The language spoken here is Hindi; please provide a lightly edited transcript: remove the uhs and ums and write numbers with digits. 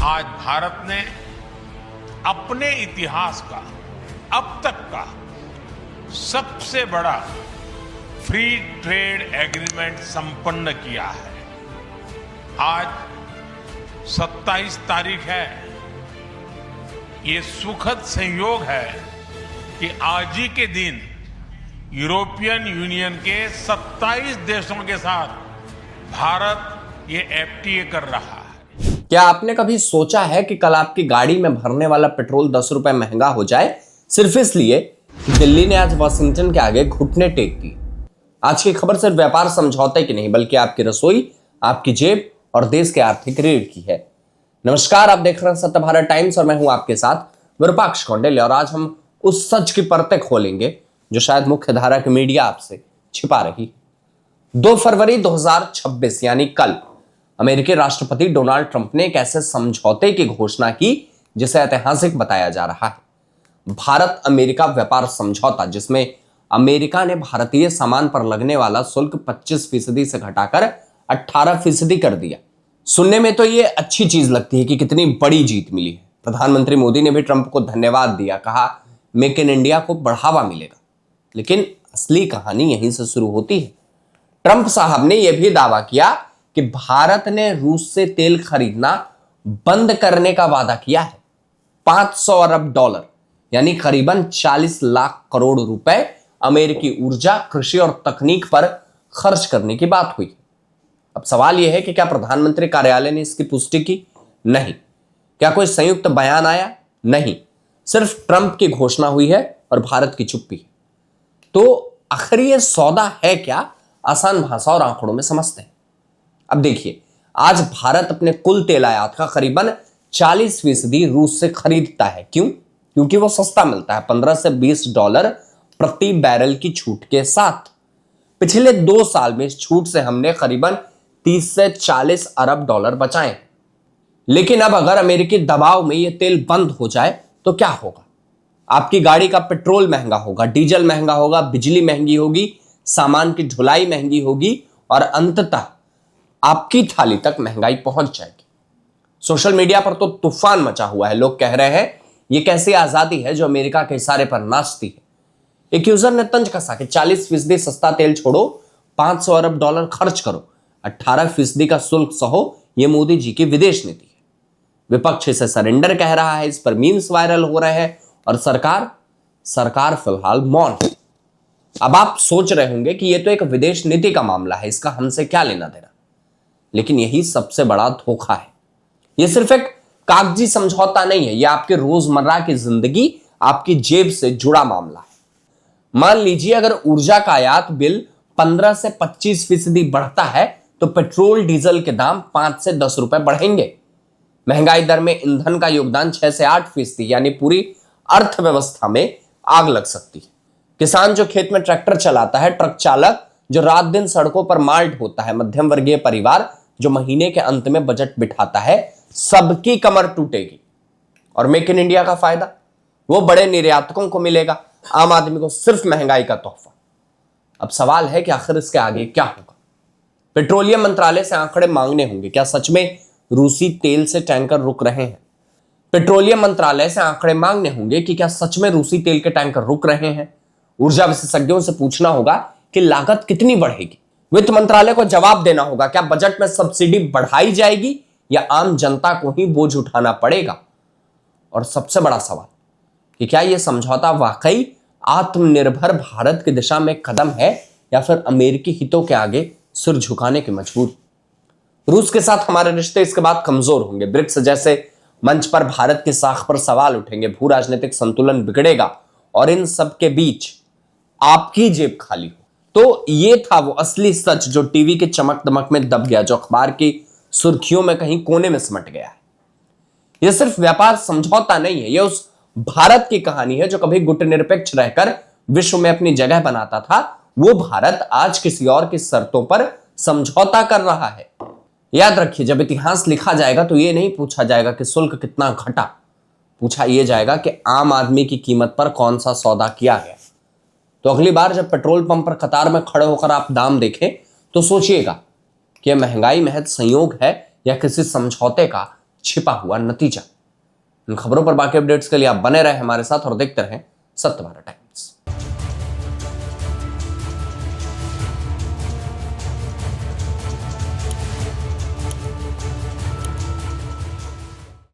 आज भारत ने अपने इतिहास का अब तक का सबसे बड़ा फ्री ट्रेड एग्रीमेंट संपन्न किया है। आज 27 तारीख है। ये सुखद संयोग है कि आज ही के दिन यूरोपियन यूनियन के 27 देशों के साथ भारत ये एफटीए कर रहा है। क्या आपने कभी सोचा है कि कल आपकी गाड़ी में भरने वाला पेट्रोल 10 रुपए महंगा हो जाए सिर्फ इसलिए कि दिल्ली ने आज वॉशिंगटन के आगे घुटने टेक दिए। आज की खबर सिर्फ व्यापार समझौते की नहीं बल्कि आपकी रसोई, आपकी जेब और देश के आर्थिक रीढ़ की है। नमस्कार, आप देख रहे हैं सत्य भारत टाइम्स और मैं हूं आपके साथ विरूपाक्ष कौंडिल्य। और आज हम उस सच की परतें खोलेंगे जो शायद मुख्य धारा की मीडिया आपसे छिपा रही। 2 फरवरी 2026 यानी कल अमेरिकी राष्ट्रपति डोनाल्ड ट्रंप ने एक ऐसे समझौते की घोषणा की जिसे ऐतिहासिक बताया जा रहा है। भारत अमेरिका व्यापार समझौता, जिसमें अमेरिका ने भारतीय सामान पर लगने वाला शुल्क 25% से घटाकर 18% कर दिया। सुनने में तो ये अच्छी चीज लगती है कि कितनी बड़ी जीत मिली है। प्रधानमंत्री मोदी ने भी ट्रंप को धन्यवाद दिया, कहा मेक इन इंडिया को बढ़ावा मिलेगा। लेकिन असली कहानी यहीं से शुरू होती है। ट्रंप साहब ने यह भी दावा किया कि भारत ने रूस से तेल खरीदना बंद करने का वादा किया है। 500 अरब डॉलर यानी करीबन 40 लाख करोड़ रुपए अमेरिकी ऊर्जा, कृषि और तकनीक पर खर्च करने की बात हुई। अब सवाल यह है कि क्या प्रधानमंत्री कार्यालय ने इसकी पुष्टि की? नहीं। क्या कोई संयुक्त बयान आया? नहीं। सिर्फ ट्रंप की घोषणा हुई है और भारत की चुप्पी है। तो आखिर यह सौदा है क्या? आसान भाषा और आंकड़ों में समझते हैं। अब देखिए, आज भारत अपने कुल तेल आयात का करीबन 40% रूस से खरीदता है। क्यों? क्योंकि वो सस्ता मिलता है, 15 से 20 डॉलर प्रति बैरल की छूट के साथ। पिछले 2 साल में इस छूट से हमने करीबन 30 से 40 अरब डॉलर बचाए। लेकिन अब अगर अमेरिकी दबाव में यह तेल बंद हो जाए तो क्या होगा? आपकी गाड़ी का पेट्रोल महंगा होगा, डीजल महंगा होगा, बिजली महंगी होगी, सामान की ढुलाई महंगी होगी और अंततः आपकी थाली तक महंगाई पहुंच जाएगी। सोशल मीडिया पर तो तूफान मचा हुआ है। लोग कह रहे हैं यह कैसी आजादी है जो अमेरिका के इशारे पर नाचती है। एक यूजर ने तंज कसा कि 40% सस्ता तेल छोड़ो, 500 अरब डॉलर खर्च करो, 18% का शुल्क सहो, यह मोदी जी की विदेश नीति है। विपक्ष इसे सरेंडर कह रहा है, इस पर मीम्स वायरल हो रहे हैं और सरकार फिलहाल मौन है। अब आप सोच रहे होंगे कि यह तो एक विदेश नीति का मामला है, इसका हमसे क्या लेना देना। लेकिन यही सबसे बड़ा धोखा है। यह सिर्फ एक कागजी समझौता नहीं है, यह आपके रोजमर्रा की जिंदगी, आपकी जेब से जुड़ा मामला है। मान लीजिए अगर ऊर्जा का आयात बिल 15 से 25% बढ़ता है तो पेट्रोल डीजल के दाम 5 से 10 रुपए बढ़ेंगे। महंगाई दर में ईंधन का योगदान 6 से 8% यानी पूरी अर्थव्यवस्था में आग लग सकती है। किसान जो खेत में ट्रैक्टर चलाता है, ट्रक चालक जो रात दिन सड़कों पर माल ढोता है, मध्यम वर्गीय परिवार जो महीने के अंत में बजट बिठाता है, सबकी कमर टूटेगी। और मेक इन इंडिया का फायदा वो बड़े निर्यातकों को मिलेगा, आम आदमी को सिर्फ महंगाई का तोहफा। अब सवाल है कि आखिर इसके आगे क्या होगा? पेट्रोलियम मंत्रालय से आंकड़े मांगने होंगे। क्या सच में रूसी तेल से टैंकर रुक रहे हैं? पेट्रोलियम मंत्रालय से आंकड़े मांगने होंगे कि क्या सच में रूसी तेल के टैंकर रुक रहे हैं? ऊर्जा विशेषज्ञों से पूछना होगा कि लागत कितनी बढ़ेगी? वित्त मंत्रालय को जवाब देना होगा, क्या बजट में सब्सिडी बढ़ाई जाएगी या आम जनता को ही बोझ उठाना पड़ेगा? और सबसे बड़ा सवाल कि क्या यह समझौता वाकई आत्मनिर्भर भारत की दिशा में कदम है या फिर अमेरिकी हितों के आगे सिर झुकाने की मजबूर? रूस के साथ हमारे रिश्ते इसके बाद कमजोर होंगे। ब्रिक्स जैसे मंच पर भारत की साख पर सवाल उठेंगे, भू राजनीतिक संतुलन बिगड़ेगा और इन सब के बीच आपकी जेब खाली हो। तो ये था वो असली सच जो टीवी के चमक दमक में दब गया, जो अखबार की सुर्खियों में कहीं कोने में सिमट गया है। यह सिर्फ व्यापार समझौता नहीं है, यह उस भारत की कहानी है जो कभी गुटनिरपेक्ष रहकर विश्व में अपनी जगह बनाता था। वो भारत आज किसी और की शर्तों पर समझौता कर रहा है। याद रखिए, जब इतिहास लिखा जाएगा तो यह नहीं पूछा जाएगा कि शुल्क कितना घटा, पूछा यह जाएगा कि आम आदमी की कीमत पर कौन सा सौदा किया गया। तो अगली बार जब पेट्रोल पंप पर कतार में खड़े होकर आप दाम देखें तो सोचिएगा कि यह महंगाई महज संयोग है या किसी समझौते का छिपा हुआ नतीजा। इन खबरों पर बाकी अपडेट्स के लिए आप बने रहे हमारे साथ और देखते रहें सत्य भारत टाइम्स।